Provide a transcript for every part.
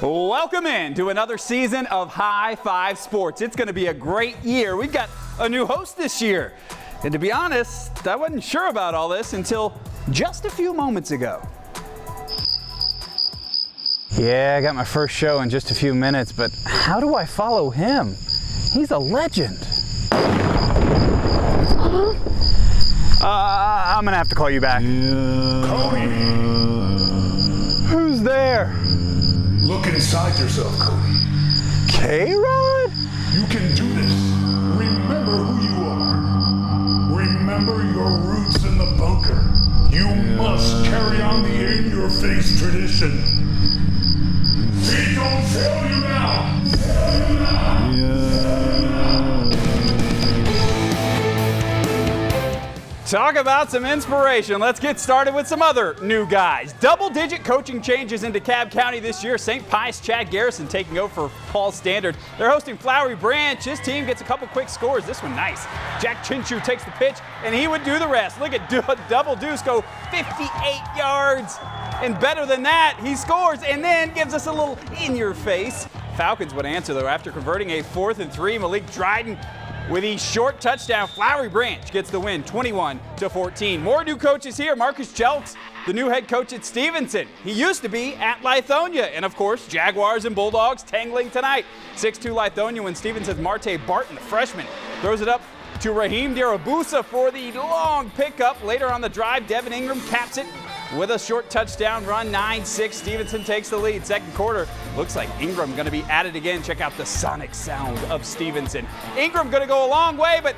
Welcome in to another season of High Five Sports. It's going to be a great year. We've got a new host this year. And to be honest, I wasn't sure about all this until just a few moments ago. Yeah, I got my first show in just a few minutes, but how do I follow him? He's a legend. I'm gonna have to call you back. Cody! Who's there? Look inside yourself, Cody. K-Rod? You can do this. Remember who you are. Remember your roots in the bunker. You must carry on the in-your-face tradition. He don't fail you now. Fail you now. Talk about some inspiration. Let's get started with some other new guys. Double-digit coaching changes into Cobb County this year. St. Pius Chad Garrison taking over for Paul Standard. They're hosting Flowery Branch. His team gets a couple quick scores. This one nice. Jack Chinshu takes the pitch, and he would do the rest. Look at Double Deuce go 58 yards. And better than that, he scores and then gives us a little in-your-face. Falcons would answer, though, after converting a 4th and 3. Malik Dryden with a short touchdown. Flowery Branch gets the win, 21-14. More new coaches here. Marcus Jelks, the new head coach at Stevenson. He used to be at Lithonia. And, of course, Jaguars and Bulldogs tangling tonight. 6-2 Lithonia when Stevenson's Marte Barton, the freshman, throws it up to Raheem Darabusa for the long pickup. Later on the drive, Devin Ingram caps it with a short touchdown run, 9-6. Stevenson takes the lead. Second quarter, looks like Ingram going to be at it again. Check out the sonic sound of Stevenson. Ingram going to go a long way, but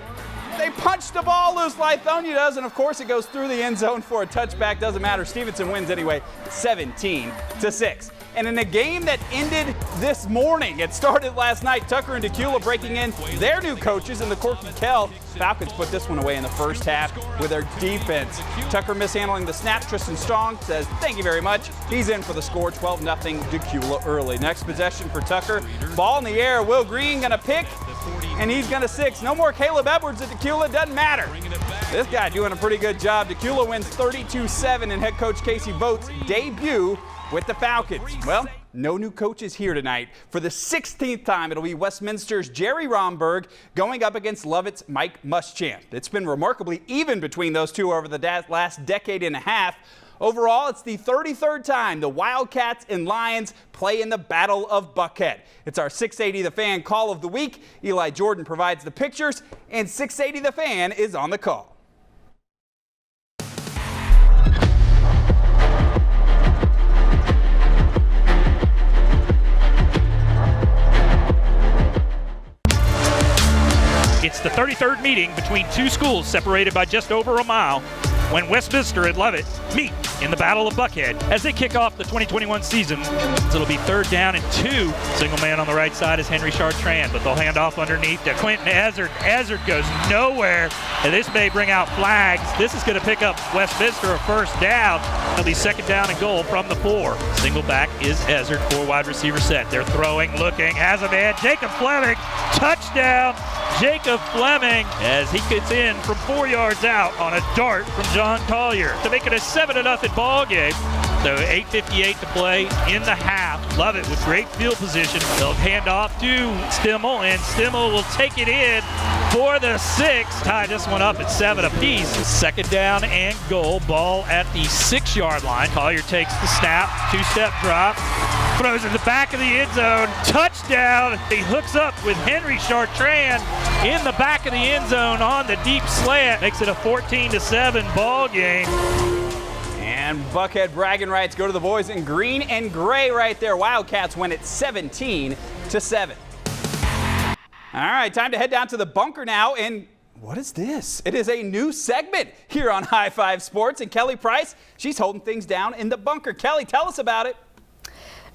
they punch the ball loose. Lithonia does, and of course it goes through the end zone for a touchback. Doesn't matter. Stevenson wins anyway, 17-6. And in a game that ended this morning, it started last night, Tucker and Decula breaking in their new coaches in the Corky Kell. Falcons put this one away in the first half with their defense. Tucker mishandling the snap. Tristan Strong says, thank you very much. He's in for the score, 12-0 Decula early. Next possession for Tucker. Ball in the air. Will Green going to pick, and he's going to 6. No more Caleb Edwards at Decula. Doesn't matter. This guy doing a pretty good job. Decula wins 32-7 in head coach Casey Voigt's debut with the Falcons. Well, no new coaches here tonight. For the 16th time, it'll be Westminster's Jerry Romberg going up against Lovett's Mike Muschamp. It's been remarkably even between those two over the last decade and a half. Overall, it's the 33rd time the Wildcats and Lions play in the Battle of Buckhead. It's our 680 The Fan Call of the Week. Eli Jordan provides the pictures, and 680 The Fan is on the call. It's the 33rd meeting between two schools separated by just over a mile when Westminster and Lovett meet in the Battle of Buckhead as they kick off the 2021 season. It'll be 3rd down and 2. Single man on the right side is Henry Chartrand, but they'll hand off underneath to Quentin Ezard. Ezard goes nowhere, and this may bring out flags. This is going to pick up Westminster a first down. It'll be 2nd down and goal from the 4. Single back is Ezard, 4 wide receiver set. They're throwing, looking, has a man, Jacob Fleming, touchdown. Jacob Fleming as he gets in from 4 yards out on a dart from John Collier to make it a 7-0 ball game. So 8:58 to play in the half. Lovett with great field position. They'll hand off to Stimmel, and Stimmel will take it in for the 6. Tie this one up at 7 apiece. 2nd down and goal. Ball at the 6-yard line. Collier takes the snap. 2-step drop. Throws in the back of the end zone. Touchdown. He hooks up with Henry Chartrand in the back of the end zone on the deep slant. Makes it a 14-7 ball game. And Buckhead bragging rights go to the boys in green and gray right there. Wildcats win it 17-7. All right, time to head down to the bunker now. And what is this? It is a new segment here on High Five Sports. And Kelly Price, she's holding things down in the bunker. Kelly, tell us about it.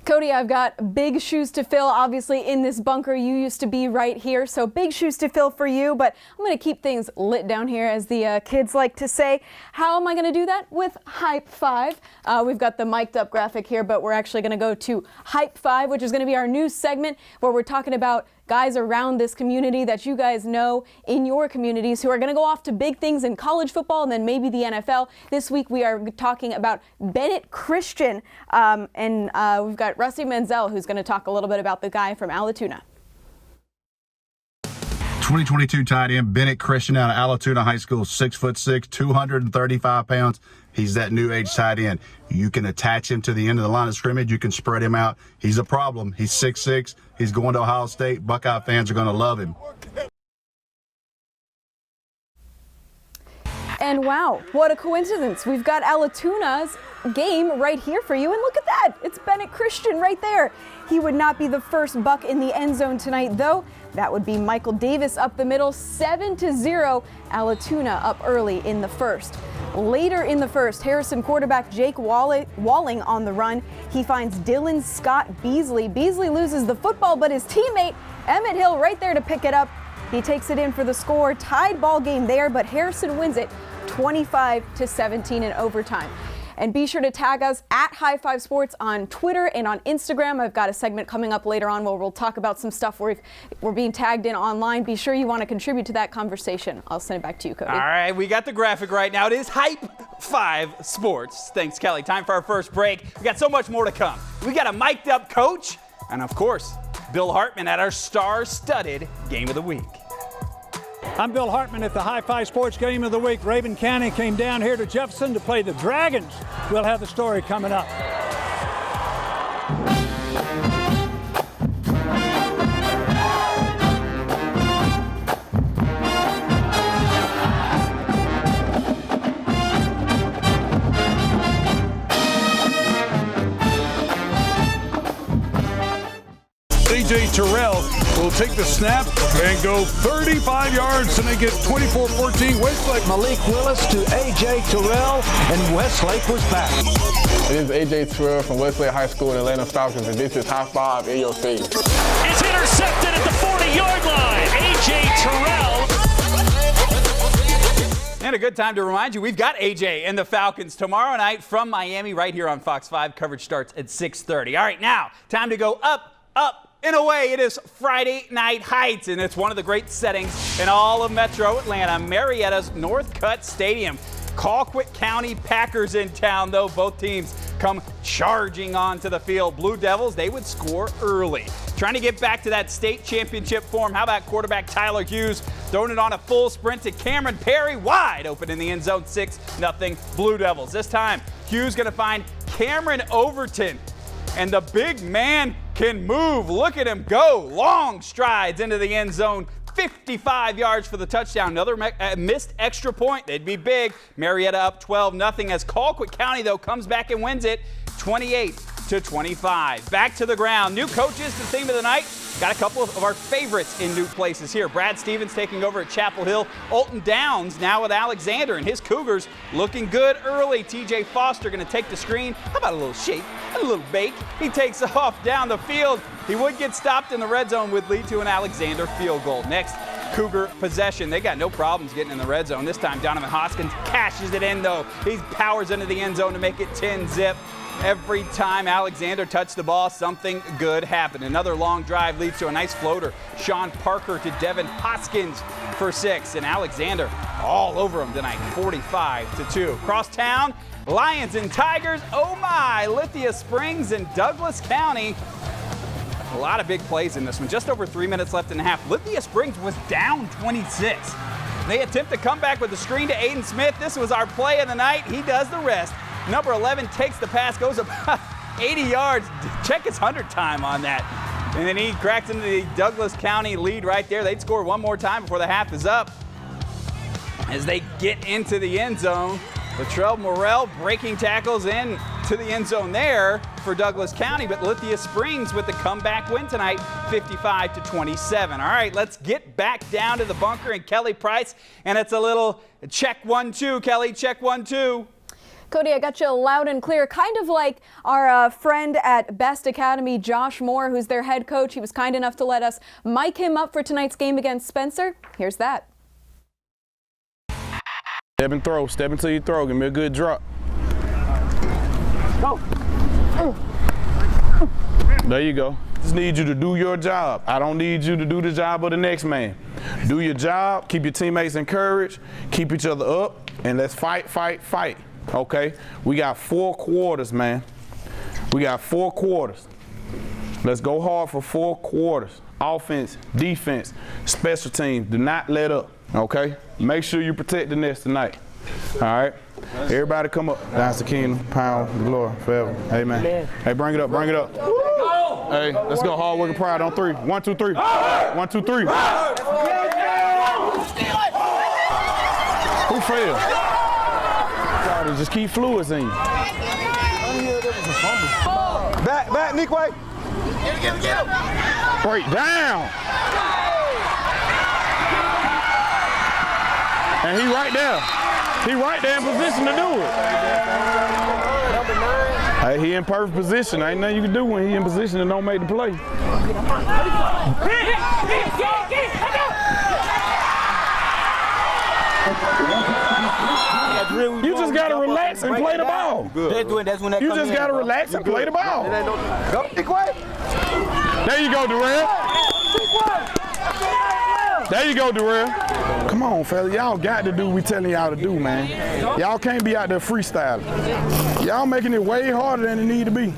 Cody, I've got big shoes to fill. Obviously, in this bunker, you used to be right here, so big shoes to fill for you. But I'm going to keep things lit down here, as the kids like to say. How am I going to do that? With Hype 5. We've got the mic'd up graphic here, but we're actually going to go to Hype 5, which is going to be our new segment where we're talking about guys around this community that you guys know in your communities who are going to go off to big things in college football and then maybe the NFL. This week we are talking about Bennett Christian, and we've got Rusty Menzel who's going to talk a little bit about the guy from Allatoona. 2022 tight end Bennett Christian out of Allatoona High School, 6'6", 235 pounds. He's that new age tight end. You can attach him to the end of the line of scrimmage. You can spread him out. He's a problem. He's 6'6". He's going to Ohio State. Buckeye fans are going to love him. And wow, what a coincidence. We've got Allatoona's game right here for you. And look at that. It's Bennett Christian right there. He would not be the first buck in the end zone tonight, though. That would be Michael Davis up the middle, 7-0. Allatoona up early in the first. Later in the first, Harrison quarterback Jake Walling on the run. He finds Dylan Scott Beasley. Beasley loses the football, but his teammate Emmett Hill right there to pick it up. He takes it in for the score. Tied ball game there, but Harrison wins it 25-17 in overtime. And be sure to tag us at High Five Sports on Twitter and on Instagram. I've got a segment coming up later on where we'll talk about some stuff we're being tagged in online. Be sure you want to contribute to that conversation. I'll send it back to you, Cody. All right, we got the graphic right now. It is Hype 5 Sports. Thanks, Kelly. Time for our first break. We got so much more to come. We got a mic'd up coach and, of course, Bill Hartman at our star-studded Game of the Week. I'm Bill Hartman at the High Five Sports Game of the Week. Raven County came down here to Jefferson to play the Dragons. We'll have the story coming up. A.J. Terrell will take the snap and go 35 yards to make it 24-14 Westlake. Malik Willis to A.J. Terrell, and Westlake was back. This is A.J. Terrell from Westlake High School in Atlanta Falcons, and this is High Five in your face. It's intercepted at the 40-yard line. A.J. Terrell. And a good time to remind you, we've got AJ and the Falcons tomorrow night from Miami right here on Fox 5. Coverage starts at 6:30. All right, now, time to go up, and away. It is Friday Night Heights, and it's one of the great settings in all of Metro Atlanta, Marietta's Northcutt Stadium. Colquitt County Packers in town, though. Both teams come charging onto the field. Blue Devils, they would score early. Trying to get back to that state championship form. How about quarterback Tyler Hughes throwing it on a full sprint to Cameron Perry, wide open in the end zone, 6-0 Blue Devils. This time, Hughes going to find Cameron Overton, and the big man can move. Look at him go. Long strides into the end zone. 55 yards for the touchdown. Another missed extra point. They'd be big. Marietta up 12-0 as Colquitt County, though, comes back and wins it 28-25. Back to the ground. New coaches, the theme of the night. Got a couple of our favorites in new places here. Brad Stevens taking over at Chapel Hill. Alton Downs now with Alexander, and his Cougars looking good early. TJ Foster going to take the screen. How about a little shake, a little bake? He takes off down the field. He would get stopped in the red zone, would lead to an Alexander field goal. Next, Cougar possession. They got no problems getting in the red zone. This time, Donovan Hoskins cashes it in, though. He powers into the end zone to make it 10-0. Every time Alexander touched the ball, something good happened. Another long drive leads to a nice floater. Sean Parker to Devin Hoskins for 6. And Alexander all over him tonight, 45-2. Cross town, Lions and Tigers. Oh my, Lithia Springs and Douglas County. A lot of big plays in this one. Just over 3 minutes left in the half. Lithia Springs was down 26. They attempt to come back with a screen to Aiden Smith. This was our play of the night. He does the rest. Number 11 takes the pass, goes about 80 yards. Check his 100 time on that. And then he cracks into the Douglas County lead right there. They'd score one more time before the half is up. As they get into the end zone, Latrell Morrell breaking tackles in to the end zone there for Douglas County, but Lithia Springs with the comeback win tonight, 55-27. All right, let's get back down to the bunker and Kelly Price, and it's a little check 1-2, Kelly, check 1-2. Cody, I got you loud and clear, kind of like our friend at Best Academy, Josh Moore, who's their head coach. He was kind enough to let us mic him up for tonight's game against Spencer. Here's that. Step and throw. Step until you throw. Give me a good drop. Go. There you go. Just need you to do your job. I don't need you to do the job of the next man. Do your job, keep your teammates encouraged, keep each other up, and let's fight, fight, fight. Okay? We got 4 quarters, man. We got 4 quarters. Let's go hard for 4 quarters. Offense, defense, special teams. Do not let up. Okay? Make sure you protect the nest tonight. All right? Everybody come up. That's the kingdom, power, the glory, forever. Amen. Hey, bring it up, bring it up. Hey, let's go hard work and pride on 3. 1, 2, 3. 1, 2, 3. Who failed? God, just keep fluids in you. Back, Nick White. Get him. Break down. And he right there. He right there in position to do it. Hey, he in perfect position. Ain't nothing you can do when he in position and don't make the play. You just gotta relax and play the ball. You just gotta relax and play the ball. There you go, Durrell. There you go, Durrell. Come on, fella. Y'all got to do what we telling y'all to do, man. Y'all can't be out there freestyling. Y'all making it way harder than it need to be.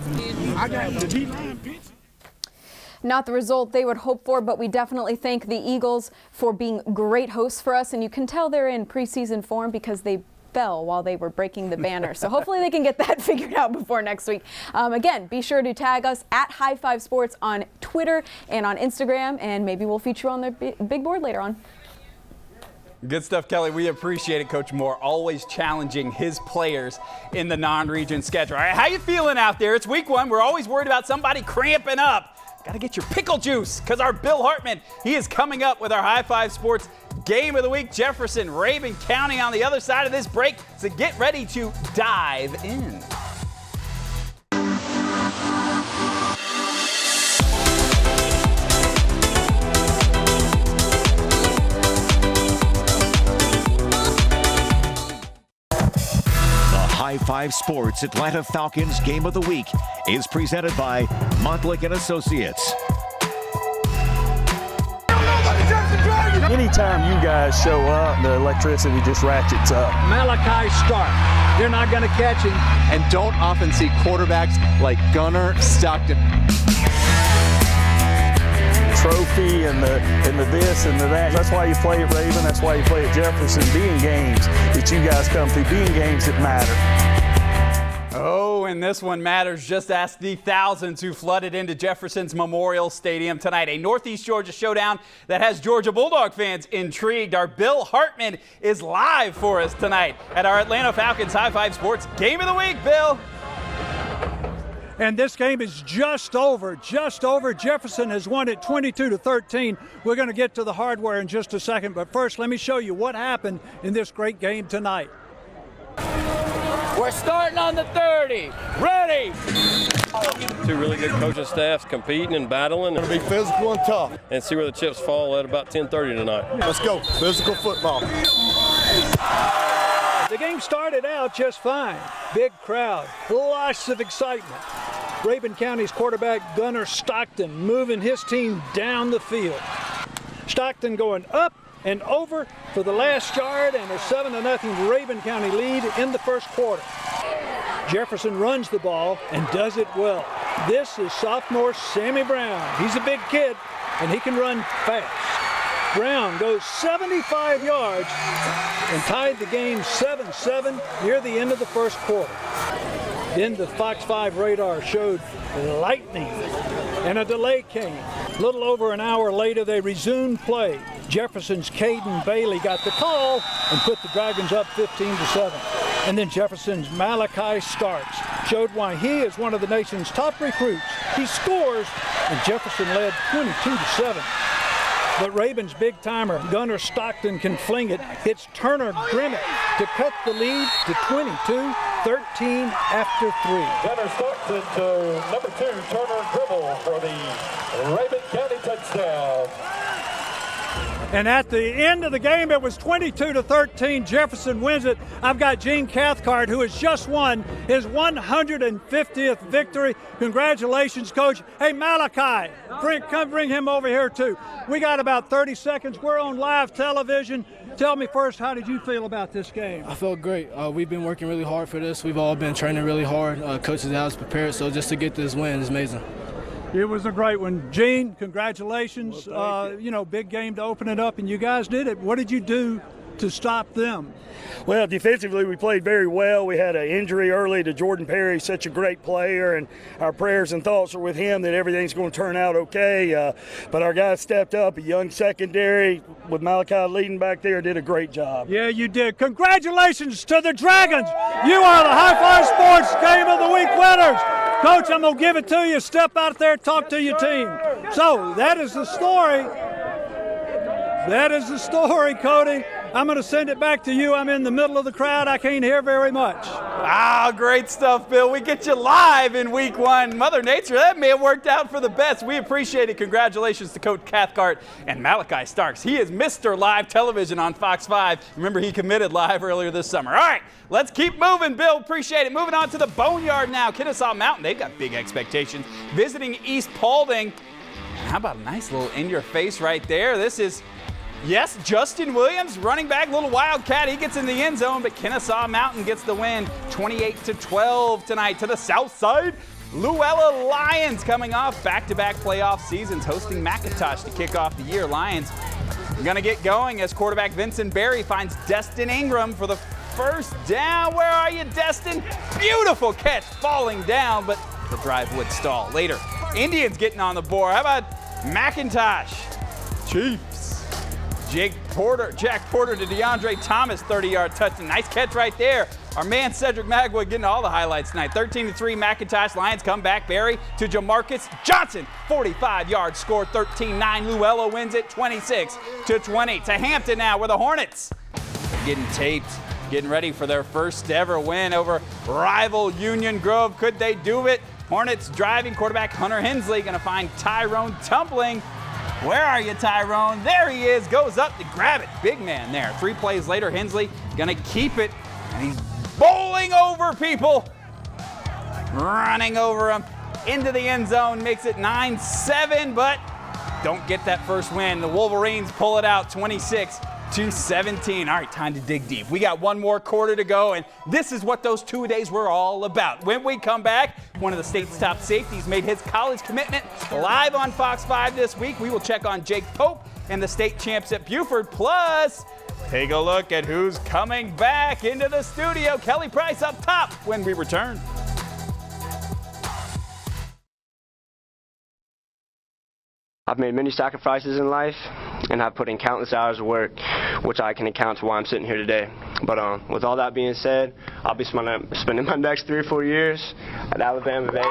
Not the result they would hope for, but we definitely thank the Eagles for being great hosts for us. And you can tell they're in preseason form because they fell while they were breaking the banner. So hopefully they can get that figured out before next week. Again, be sure to tag us at High Five Sports on Twitter and on Instagram, and maybe we'll feature on the big board later on. Good stuff, Kelly. We appreciate it, Coach Moore, always challenging his players in the non-region schedule. All right, how you feeling out there? It's week 1. We're always worried about somebody cramping up. Got to get your pickle juice because our Bill Hartman, he is coming up with our High Five Sports Game of the Week. Jefferson, Rabun County on the other side of this break. So get ready to dive in. High Five Sports Atlanta Falcons Game of the Week is presented by Montlick & Associates. Anytime you guys show up, the electricity just ratchets up. Malachi Stark, you're not going to catch him. And don't often see quarterbacks like Gunnar Stockton. Trophy and the this and the that. That's why you play at Rabun. That's why you play at Jefferson. Being games that you guys come through, being games that matter. Oh, and this one matters. Just ask the thousands who flooded into Jefferson's Memorial Stadium tonight. A Northeast Georgia showdown that has Georgia Bulldog fans intrigued. Our Bill Hartman is live for us tonight at our Atlanta Falcons High Five Sports Game of the Week. Bill. And this game is just over. Jefferson has won it 22-13. We're going to get to the hardware in just a second, but first let me show you what happened in this great game tonight. We're starting on the 30. Ready! Two really good coaching staffs competing and battling. It's going to be physical and tough. And see where the chips fall at about 10:30 tonight. Let's go. Physical football. The game started out just fine. Big crowd, lots of excitement. Rabun County's quarterback Gunnar Stockton moving his team down the field. Stockton going up and over for the last yard and a 7-0 Rabun County lead in the first quarter. Jefferson runs the ball and does it well. This is sophomore Sammy Brown. He's a big kid and he can run fast. Brown goes 75 yards and tied the game 7-7 near the end of the first quarter. Then the Fox 5 radar showed lightning and a delay came. A little over an hour later, they resumed play. Jefferson's Caden Bailey got the call and put the Dragons up 15-7. And then Jefferson's Malachi Starks showed why he is one of the nation's top recruits. He scores, and Jefferson led 22-7. But Rabun's big timer, Gunnar Stockton, can fling it. It's Turner Grimmett to cut the lead to 22-13 after 3. Gunnar Stockton to number 2, Turner Grimmett for the Rabun County touchdown. And at the end of the game, it was 22-13. Jefferson wins it. I've got Gene Cathcart, who has just won his 150th victory. Congratulations, Coach. Hey, Malachi, come bring him over here, too. We got about 30 seconds. We're on live television. Tell me first, how did you feel about this game? I felt great. We've been working really hard for this. We've all been training really hard. Coaches have us prepared, so just to get this win is amazing. It was a great one. Gene, congratulations. Big game to open it up, and you guys did it. What did you do to stop them? Well, defensively, we played very well. We had an injury early to Jordan Perry, such a great player, and our prayers and thoughts are with him that everything's going to turn out okay. But our guys stepped up. A young secondary with Malachi leading back there did a great job. Yeah, you did. Congratulations to the Dragons. You are the High Five Sports Game of the Week winners. Coach, I'm going to give it to you. Step out there, talk to your team. So that is the story. That is the story, Cody. I'm going to send it back to you. I'm in the middle of the crowd. I can't hear very much. Wow, great stuff, Bill. We get you live in week one. Mother Nature, that may have worked out for the best. We appreciate it. Congratulations to Coach Cathcart and Malachi Starks. He is Mr. Live Television on Fox 5. Remember, he committed live earlier this summer. All right, let's keep moving, Bill. Appreciate it. Moving on to the Boneyard now. Kennesaw Mountain, they've got big expectations. Visiting East Paulding. How about a nice little in-your-face right there? This is... Yes, Justin Williams, running back, little Wildcat. He gets in the end zone, but Kennesaw Mountain gets the win 28-12 tonight. To the south side, Luella Lions coming off back-to-back playoff seasons, hosting McIntosh to kick off the year. Lions going to get going as quarterback Vincent Berry finds Destin Ingram for the first down. Where are you, Destin? Beautiful catch falling down, but the drive would stall. Later, Indians getting on the board. How about McIntosh? Chiefs. Jack Porter to DeAndre Thomas, 30-yard touchdown. Nice catch right there. Our man Cedric Magwood getting all the highlights tonight. 13-3 McIntosh. Lions come back. Berry to Jamarcus Johnson, 45-yard score. 13-9. Luella wins it 26-20. To Hampton now, where the Hornets are getting taped, getting ready for their first ever win over rival Union Grove. Could they do it? Hornets driving. Quarterback Hunter Hensley going to find Tyrone tumbling. Where are you, Tyrone? There he is, goes up to grab it. Big man there. 3 plays later, Hensley gonna keep it, and he's bowling over people. Running over him into the end zone, makes it 9-7, but don't get that first win. The Wolverines pull it out 26-17. All right, time to dig deep. We got one more quarter to go, and this is what those 2 days were all about. When we come back, one of the state's top safeties made his college commitment live on Fox 5 this week. We will check on Jake Pope and the state champs at Buford. Plus, take a look at who's coming back into the studio. Kelly Price up top when we return. I've made many sacrifices in life, and I've put in countless hours of work, which I can account to why I'm sitting here today. But with all that being said, I'll be spending my next 3 or 4 years at Alabama, baby.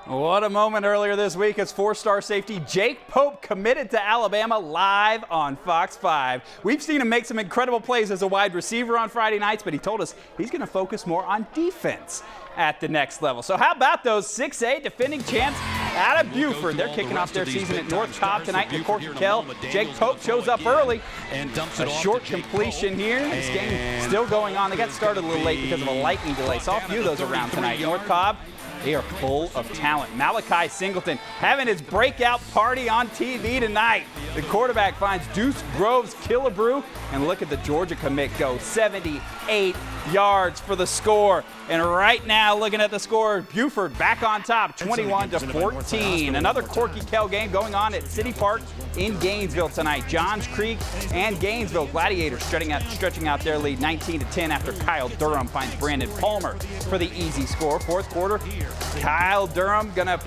What a moment earlier this week as 4-star safety Jake Pope committed to Alabama live on Fox 5. We've seen him make some incredible plays as a wide receiver on Friday nights, but he told us he's going to focus more on defense at the next level. So how about those 6A defending champs out of Buford? They're kicking off their season at North Cobb tonight in Corky Kell. Jake Pope shows up early. A short completion here. This game still going on. They got started a little late because of a lightning delay. Saw a few of those around tonight. North Cobb, they are full of talent. Malachi Singleton having his breakout party on TV tonight. The quarterback finds Deuce Groves Killebrew, and look at the Georgia commit go. 78 yards for the score. And right now, looking at the score, Buford back on top, 21-14. Another Corky Kell game going on at City Park in Gainesville tonight. Johns Creek and Gainesville Gladiators stretching out their lead 19-10 after Kyle Durham finds Brandon Palmer for the easy score. Fourth quarter, Kyle Durham gonna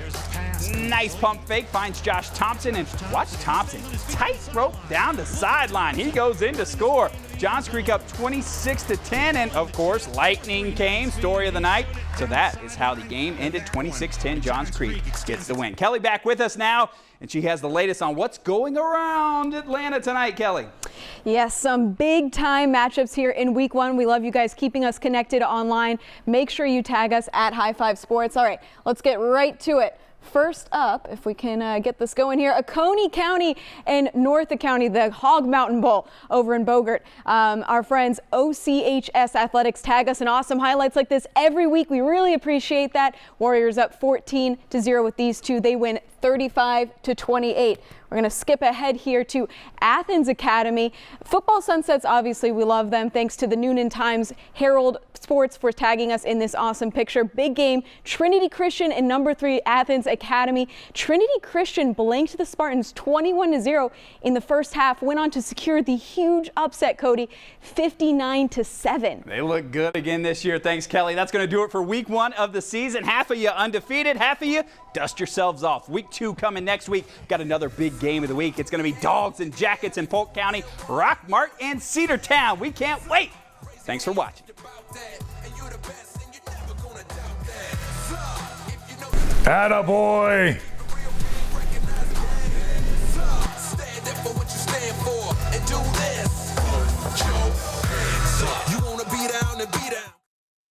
nice pump fake, finds Josh Thompson, and watch Thompson tightrope down the sideline. He goes in to score. Johns Creek up 26-10, and of course, lightning came, story of the night. So that is how the game ended, 26-10. Johns Creek gets the win. Kelly back with us now, and she has the latest on what's going around Atlanta tonight. Kelly. Yes, some big time matchups here in week one. We love you guys keeping us connected online. Make sure you tag us at High Five Sports. All right, let's get right to it. First up, if we can get this going here, Oconee County and North County, the Hog Mountain Bowl over in Bogart. Our friends OCHS Athletics tag us in awesome highlights like this every week. We really appreciate that. Warriors up 14-0 with these two. They win 35-28. We're going to skip ahead here to Athens Academy. Football Sunsets, obviously, we love them. Thanks to the Noonan Times Herald Sports for tagging us in this awesome picture. Big game, Trinity Christian and number 3 Athens Academy. Trinity Christian blanked the Spartans 21-0 in the first half. Went on to secure the huge upset, Cody, 59-7. They look good again this year. Thanks, Kelly. That's going to do it for week 1 of the season. Half of you undefeated, half of you dust yourselves off. Week 2 coming next week. Got another big game of the week. It's going to be Dogs and Jackets in Polk County, Rockmart and Cedartown. We can't wait. Thanks for watching. Attaboy! You wanna be down and be down.